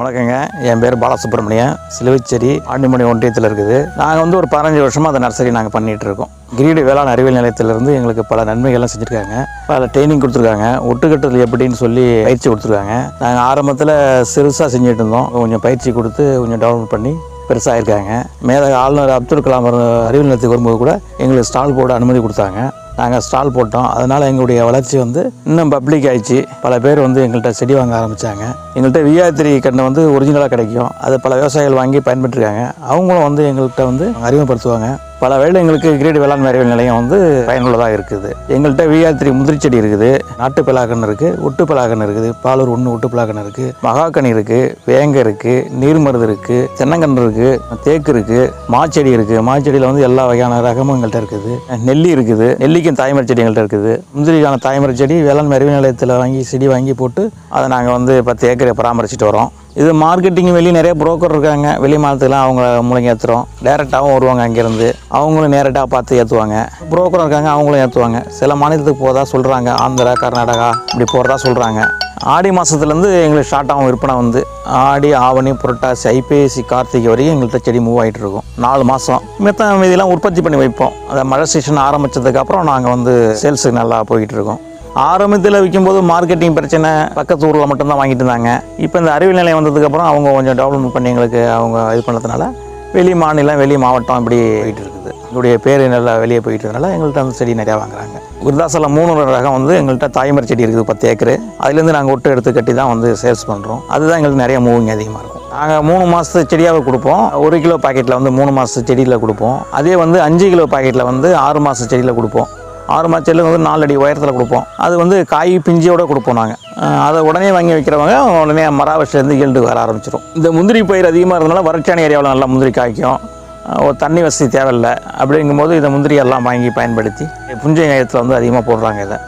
வணக்கங்க. என் பேர் பாலசுப்ரமணியன். சிலுவைச்சேரி ஆண்டிமணி ஒன்றியத்தில் இருக்குது. நாங்கள் வந்து ஒரு 15 வருஷமாக அந்த நர்சரி நாங்கள் பண்ணிகிட்டு இருக்கோம். கிரீடு வேளாண் அறிவியல் நிலையத்திலிருந்து எங்களுக்கு பல நன்மைகள்லாம் செஞ்சுருக்காங்க. பல ட்ரைனிங் கொடுத்துருக்காங்க. ஒட்டுக்கட்டுறது எப்படின்னு சொல்லி பயிற்சி கொடுத்துருக்காங்க. நாங்கள் ஆரம்பத்தில் சிறுசாக செஞ்சுட்டு இருந்தோம். கொஞ்சம் பயிற்சி கொடுத்து கொஞ்சம் டெவலப் பண்ணி பெருசாக இருக்காங்க. மேதக ஆளுநர் அப்துல் கலாம் அறிவியல் நிலையத்துக்கு வரும்போது கூட எங்களுக்கு ஸ்டால் போட அனுமதி கொடுத்தாங்க. நாங்கள் ஸ்டால் போட்டோம். அதனால் எங்களுடைய வளர்ச்சி வந்து இன்னும் பப்ளிக் ஆகிடுச்சு. பல பேர் வந்து எங்கள்கிட்ட செடி வாங்க ஆரம்பித்தாங்க. எங்கள்கிட்ட விஆர்3 கன்று வந்து ஒரிஜினலாக கிடைக்கும். அது பல விவசாயிகள் வாங்கி பயன்பெற்றிருக்காங்க. அவங்களும் வந்து எங்கள்கிட்ட வந்து அறிமுகப்படுத்துவாங்க. பல வேளை எங்களுக்கு கிரீடு வேளாண் அறிவியல் நிலையம் வந்து பயனுள்ளதாக இருக்குது. எங்கள்கிட்ட விஆர்3 முந்திரி செடி இருக்குது, நாட்டு பலாக்கன்று இருக்குது, ஒட்டு பலாக்கன்று இருக்குது, பாலூர் 1 ஒட்டு பலாக்கன்று இருக்குது, மகாக்கனி இருக்குது, வேங்க இருக்குது, நீர்மருது இருக்குது, தென்னங்கன்று இருக்குது, தேக்கு இருக்குது, மாச்செடி இருக்குது. மாச்செடியில் வந்து எல்லா வகையான ரகமும் எங்கள்கிட்ட இருக்குது. நெல்லி இருக்குது, நெல்லிக்கும் தாய்மரை செடி எங்கள்கிட்ட இருக்குது. முந்திரிக்கான தாய்மரை செடி வேளாண் அறிவியல் நிலையத்தில் செடி வாங்கி போட்டு அதை நாங்கள் வந்து 10 ஏக்கரை பராமரிச்சுட்டு வரோம். இது மார்க்கெட்டிங் வெளியே நிறைய புரோக்கர் இருக்காங்க. வெளி மாதத்துலாம் அவங்க மூலம் ஏற்றுறோம். டேரெக்டாகவும் வருவாங்க. அங்கேருந்து அவங்களும் நேரட்டாக பார்த்து ஏற்றுவாங்க. புரோக்கரும் இருக்காங்க, அவங்களும் ஏற்றுவாங்க. சில மாநிலத்துக்கு போகிறதா சொல்கிறாங்க. ஆந்திரா, கர்நாடகா இப்படி போகிறதா சொல்கிறாங்க. ஆடி மாதத்துலேருந்து எங்களுக்கு ஸ்டார்ட் ஆகும் விற்பனை வந்து. ஆடி, ஆவணி, புரட்டாசி, ஐப்பசி, கார்த்திகை வரையும் எங்கள்கிட்ட செடி மூவ் ஆகிட்டு இருக்கும். 4 மாதம் மித்த மீதியெல்லாம் உற்பத்தி பண்ணி வைப்போம். அந்த மழை சீசன் ஆரம்பித்ததுக்கப்புறம் நாங்கள் வந்து சேல்ஸுக்கு நல்லா போய்கிட்டு இருக்கோம். ஆரம்பத்தில் விற்கும்போது மார்க்கெட்டிங் பிரச்சனை, பக்கத்து ஊரில் மட்டும்தான் வாங்கிட்டு இருந்தாங்க. இப்போ இந்த அறிவியல் நிலையம் வந்ததுக்கப்புறம் அவங்க கொஞ்சம் டெவலப்மெண்ட் பண்ணி எங்களுக்கு அவங்க இது பண்ணதுனால வெளி மாநிலம், வெளி மாவட்டம் இப்படி போயிட்டு இருக்குது. எங்களுடைய பேர் நல்லா வெளியே போயிட்டு இருந்தனால எங்கள்கிட்ட வந்து செடி நிறையா வாங்குறாங்க. விருதாசலம் 3 ரகம் வந்து எங்கள்கிட்ட தாய்மரை செடி இருக்குது 10 ஏக்கரு. அதுலேருந்து நாங்கள் ஒட்டு எடுத்து கட்டி தான் வந்து சேல்ஸ் பண்ணுறோம். அதுதான் எங்களுக்கு நிறைய மூவிங் அதிகமாக இருக்கும். நாங்கள் 3 மாதத்து செடியாக கொடுப்போம். 1 கிலோ பாக்கெட்டில் வந்து 3 மாதத்து செடியில் கொடுப்போம். அதே வந்து 5 கிலோ பாக்கெட்டில் வந்து 6 மாத செடியில் கொடுப்போம். 6 மாத செடியில் வந்து 4 அடி உயரத்தில் கொடுப்போம். அது வந்து காய் பிஞ்சியோடு கொடுப்போம். நாங்கள் அதை உடனே வாங்கி வைக்கிறவங்க உடனே மராவசிலேருந்து ஈல்டு வர ஆரம்பிச்சிடும். இந்த முந்திரி பயிர் அதிகமாக இருந்தனால வறட்சியான ஏரியாவில் நல்லா முந்திரி காய்க்கும். ஒரு தண்ணி வசதி தேவையில்லை. அப்படிங்கும்போது இந்த முந்திரி எல்லாம் வாங்கி பயன்படுத்தி புஞ்சை நேரத்தில் வந்து அதிகமாக போடுறாங்க இதை.